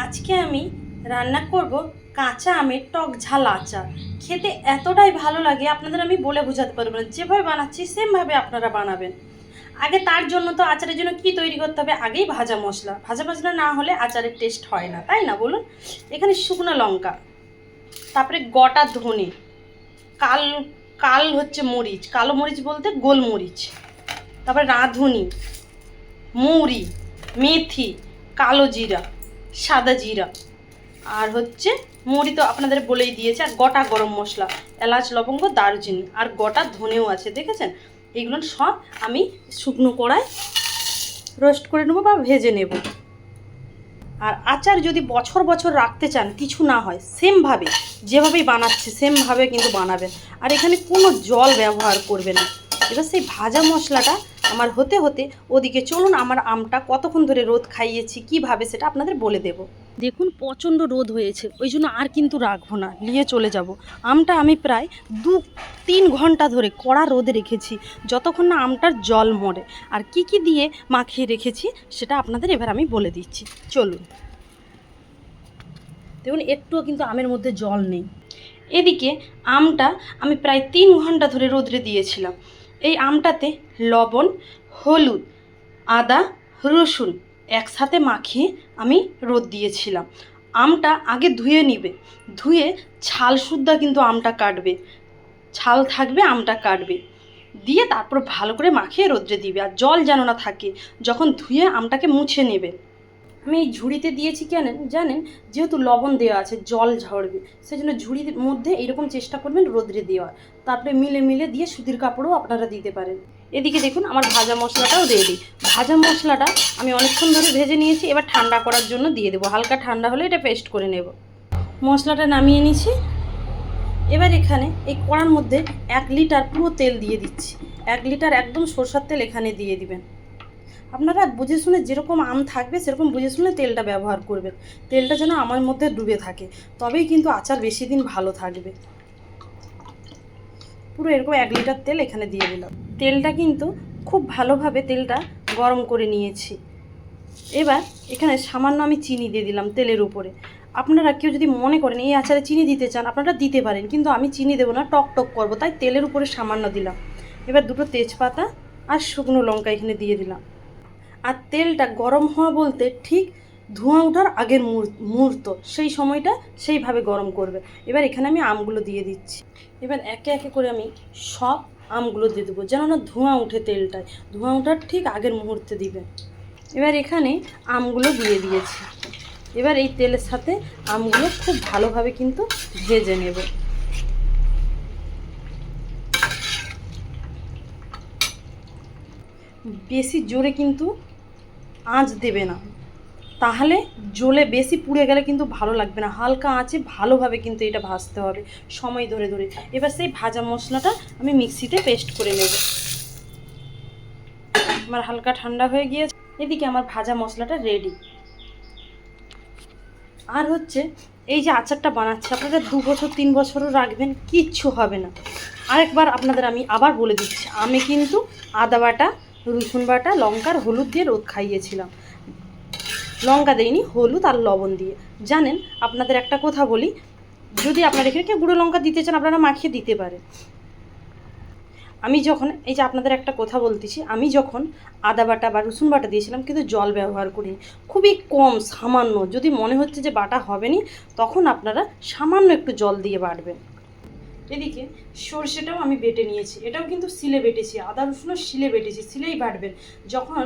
আজকে আমি রান্না করব কাঁচা আমের টক ঝাল আচার। খেতে এতটাই ভালো লাগে আপনাদের আমি বলে বোঝাতে পারবো না। যেভাবে বানাচ্ছি সেমভাবে আপনারা বানাবেন। আগে তার জন্য তো আচারের জন্য কি তৈরি করতে হবে, আগেই ভাজা মশলা। ভাজা মশলা না হলে আচারের টেস্ট হয় না, তাই না বলুন? এখানে শুকনো লঙ্কা, তারপরে গোটা ধনে, কাল কাল হচ্ছে মরিচ, কালো মরিচ বলতে গোলমরিচ, তারপরে রাঁধুনি, মৌরি, মেথি, কালো জিরা, সাদা জিরা, আর হচ্ছে মুড়ি তো আপনাদের বলেই দিয়েছে, আর গোটা গরম মশলা, এলাচ, লবঙ্গ, দারুচিনি, আর গোটা ধনেও আছে, দেখেছেন? এগুলো সব আমি শুকনো কড়ায় রোস্ট করে নেবো বা ভেজে নেব। আর আচার যদি বছর বছর রাখতে চান, কিছু না হয়, সেমভাবে যেভাবেই বানাচ্ছে সেমভাবে কিন্তু বানাবেন। আর এখানে কোনো জল ব্যবহার করবে না। এবার সেই ভাজা মশলাটা আমার হতে হতে ওদিকে চলুন, আমার আমটা কতক্ষণ ধরে রোদ খাইয়েছি কিভাবে সেটা আপনাদের বলে দেব। দেখুন প্রচণ্ড রোদ হয়েছে, ওই জন্য আর কিন্তু রাখবো না, নিয়ে চলে যাব। আমটা আমি প্রায় 2-3 ঘন্টা ধরে কড়া রোদে রেখেছি, যতক্ষণ না আমটার জল মরে। আর কি কি দিয়ে মাখিয়ে রেখেছি সেটা আপনাদের এবার আমি বলে দিচ্ছি, চলুন। দেখুন একটুও কিন্তু আমের মধ্যে জল নেই। এদিকে আমটা আমি প্রায় 3 ঘন্টা ধরে রোদে দিয়েছিলাম। এই আমটাতে লবণ, হলুদ, আদা, রসুন একসাথে মাখিয়ে আমি রোদ দিয়েছিলাম। আমটা আগে ধুয়ে নিবে, ধুয়ে ছাল সুদ্ধা কিন্তু আমটা কাটবে, ছাল থাকবে আমটা কাটবে, দিয়ে তারপর ভালো করে মাখিয়ে রোদ্রে দিবে। আর জল যেন না থাকে, যখন ধুয়ে আমটাকে মুছে নেবে। আমি এই ঝুড়িতে দিয়েছি কেন জানেন? যেহেতু লবণ দেওয়া আছে, জল ঝরবে, সেই জন্য ঝুড়ির মধ্যে এইরকম চেষ্টা করবেন রোদ্রে দেওয়ার। তারপরে মিলে মিলে দিয়ে সুতির কাপড়ও আপনারা দিতে পারেন। এদিকে দেখুন আমার ভাজা মশলাটাও রেডি। ভাজা মশলাটা আমি অনেকক্ষণ ধরে ভেজে নিয়েছি, এবার ঠান্ডা করার জন্য দিয়ে দেবো। হালকা ঠান্ডা হলে এটা পেস্ট করে নেব। মশলাটা নামিয়ে নিয়েছি। এবার এখানে এই কড়ার মধ্যে 1 লিটার পুরো তেল দিয়ে দিচ্ছি। 1 লিটার একদম সরষের তেল এখানে দিয়ে দিবেন। আপনারা বুঝে শুনে যেরকম আম থাকবে সেরকম বুঝে শুনে তেলটা ব্যবহার করবেন। তেলটা যেন আমার মধ্যে ডুবে থাকে, তবেই কিন্তু আচার বেশি দিন ভালো থাকবে। পুরো এরকম 1 লিটার তেল এখানে দিয়ে দিলাম। তেলটা কিন্তু খুব ভালোভাবে তেলটা গরম করে নিয়েছি। এবার এখানে সামান্য আমি চিনি দিয়ে দিলাম তেলের উপরে। আপনারা কেউ যদি মনে করেন এই আচারে চিনি দিতে চান আপনারা দিতে পারেন, কিন্তু আমি চিনি দেবো না, টক টক করবো, তাই তেলের উপরে সামান্য দিলাম। এবার 2টো তেজপাতা আর শুকনো লঙ্কা এখানে দিয়ে দিলাম। আর তেলটা গরম হওয়া বলতে ঠিক ধোঁয়া ওঠার আগের মুহূর্ত, সেই সময়টা সেইভাবে গরম করবে। এবার এখানে আমি আমগুলো দিয়ে দিচ্ছি। এবার একে একে করে আমি সব আমগুলো দিয়ে দেবো, যেন না ধোঁয়া উঠে তেলটায়, ধোঁয়া ওঠার ঠিক আগের মুহূর্তে দিবেন। এবার এখানে আমগুলো দিয়ে দিয়েছি। এবার এই তেলের সাথে আমগুলো খুব ভালোভাবে কিন্তু ভেজে নেব। বেশি জোরে কিন্তু আঁচ দেবে না, তাহলে জ্বলে বেশি পুড়ে গেলে কিন্তু ভালো লাগবে না। হালকা আঁচে ভালোভাবে কিন্তু এটা ভাজতে হবে, সময় ধরে ধরে। এবার সেই ভাজা মশলাটা আমি মিক্সিতে পেস্ট করে নেব। আমার হালকা ঠান্ডা হয়ে গিয়েছে। এদিকে আমার ভাজা মশলাটা রেডি। আর হচ্ছে এই যে আচারটা বানাচ্ছি, আপনারা 2 বছর 3 বছরও রাখবেন, কিচ্ছু হবে না। আরেকবার আপনাদের আমি আবার বলে দিচ্ছি, আমি কিন্তু আদা বাটা, রসুন বাটা, লঙ্কার হলুদ দিয়ে রোদ খাইয়েছিলাম। লঙ্কা দেয়নি, হলুদ আর লবণ দিয়ে। জানেন, আপনাদের একটা কথা বলি, যদি আপনারা এখানে কেউ গুঁড়ো লঙ্কা দিতে চান আপনারা মাখিয়ে দিতে পারেন। আমি যখন এই যে আপনাদের একটা কথা বলতেছি, আমি যখন আদা বাটা বা রসুন বাটা দিয়েছিলাম কিন্তু জল ব্যবহার করিনি, খুবই কম, সামান্য। যদি মনে হচ্ছে যে বাটা হবে না, তখন আপনারা সামান্য একটু জল দিয়ে বাটবেন। এদিকে সর্ষেটাও আমি বেটে নিয়েছি, এটাও কিন্তু শিলে বেটেছি, আদা রসুনও শিলে বেটেছি, শিলেই বাটবেন। যখন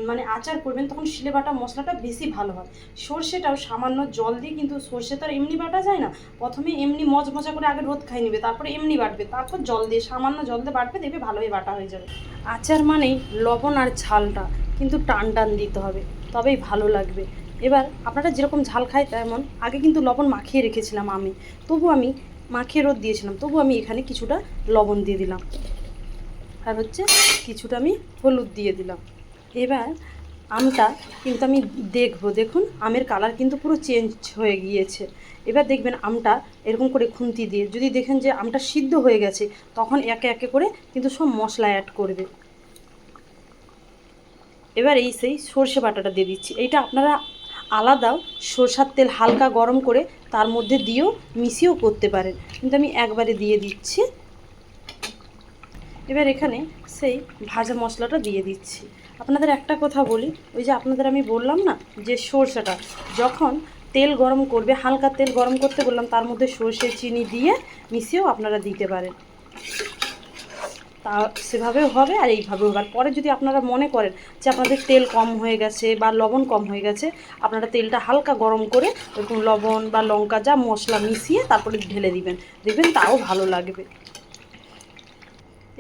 মানে আচার করবেন তখন শিলে বাটা মশলাটা বেশি ভালো হয়। সর্ষেটাও সামান্য জল দিয়ে, কিন্তু সর্ষে তো আর এমনি বাটা যায় না, প্রথমে এমনি মজমজা করে আগে রোদ খাই নেবে, তারপরে এমনি বাটবে, তারপর জল দিয়ে, সামান্য জল দিয়ে বাটবে, দেখবে ভালোই বাটা হয়ে যাবে। আচার মানেই লবণ আর ঝালটা কিন্তু টান টান দিতে হবে, তবেই ভালো লাগবে। এবার আপনারা যেরকম ঝাল খায় তেমন, আগে কিন্তু লবণ মাখিয়ে রেখেছিলাম আমি, তবু আমি মাখিয়ে রোদ দিয়েছিলাম, তবু আমি এখানে কিছুটা লবণ দিয়ে দিলাম, আর হচ্ছে কিছুটা আমি হলুদ দিয়ে দিলাম। এবার আমটা কিন্তু আমি দেখব, দেখুন আমের কালার কিন্তু পুরো চেঞ্জ হয়ে গিয়েছে। এবার দেখবেন আমটা এরকম করে খুন্তি দিয়ে যদি দেখেন যে আমটা সিদ্ধ হয়ে গেছে, তখন একে একে করে কিন্তু সব মশলা অ্যাড করবে। এবার এই সেই সর্ষে বাটাটা দিয়ে দিচ্ছি। এইটা আপনারা আলাদাও সরষার তেল হালকা গরম করে তার মধ্যে দিয়েও মিশিয়েও করতে পারেন, কিন্তু আমি একবারে দিয়ে দিচ্ছি। এবার এখানে সেই ভাজা মশলাটা দিয়ে দিচ্ছি। আপনাদের একটা কথা বলি, ওই যে আপনাদের আমি বললাম না যে সরষেটা যখন তেল গরম করবে, হালকা তেল গরম করতে বললাম, তার মধ্যে সরষে চিনি দিয়ে মিশিয়েও আপনারা দিতে পারেন, তা সেভাবেও হবে আর এইভাবেও হবে। আর পরে যদি আপনারা মনে করেন যে আপনাদের তেল কম হয়ে গেছে বা লবণ কম হয়ে গেছে, আপনারা তেলটা হালকা গরম করে এরকম লবণ বা লঙ্কা যা মশলা মিশিয়ে তারপরে ঢেলে দিবেন, দেখবেন তাও ভালো লাগবে।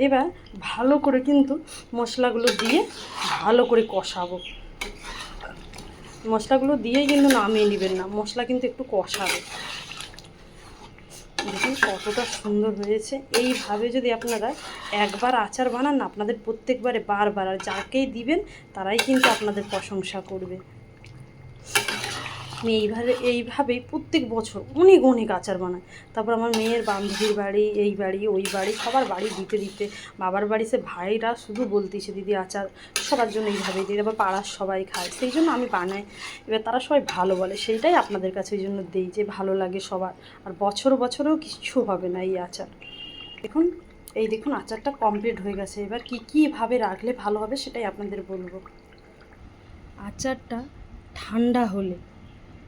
এবার ভালো করে কিন্তু মশলাগুলো দিয়ে ভালো করে কষাবো। মশলাগুলো দিয়েই কিন্তু নামিয়ে নেবেন না, মশলা কিন্তু একটু কষাবে। দেখুন কতটা সুন্দর হয়েছে। এইভাবে যদি আপনারা একবার আচার বানান না, আপনাদের প্রত্যেকবারে বারবার, আর যাকেই দিবেন তারাই কিন্তু আপনাদের প্রশংসা করবে। আমি এইভাবেই প্রত্যেক বছর অনেক অনেক আচার বানাই। তারপর আমার মেয়ের বান্ধবীর বাড়ি, এই বাড়ি, ওই বাড়ি, সবার বাড়ি দিতে দিতে বাবার বাড়ি সে ভাইরা শুধু বলতেছে দিদি আচার সবার জন্য এইভাবেই দিই, আবার পাড়ার সবাই খায়, সেই জন্য আমি বানাই। এবার তারা সবাই ভালো বলে, সেইটাই আপনাদের কাছে ওই জন্য দিই যে ভালো লাগে সবার। আর বছরেও কিচ্ছু হবে না এই আচার। দেখুন আচারটা কমপ্লিট হয়ে গেছে। এবার কীভাবে রাখলে ভালো হবে সেটাই আপনাদের বলবো। আচারটা ঠান্ডা হলে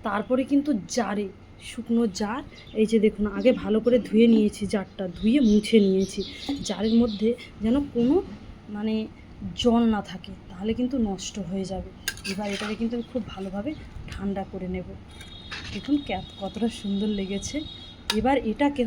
তারপরে কিন্তু জারে, শুকনো জার, এই যে দেখুন আগে ভালো করে ধুয়ে নিয়েছি, জারটা ধুয়ে মুছে নিয়েছি। জারের মধ্যে যেন কোনো মানে জল না থাকে, তাহলে কিন্তু নষ্ট হয়ে যাবে। এবার এটাকে কিন্তু আমি খুব ভালোভাবে ঠান্ডা করে নেব। দেখুন কতটা সুন্দর লেগেছে। এবার এটাকে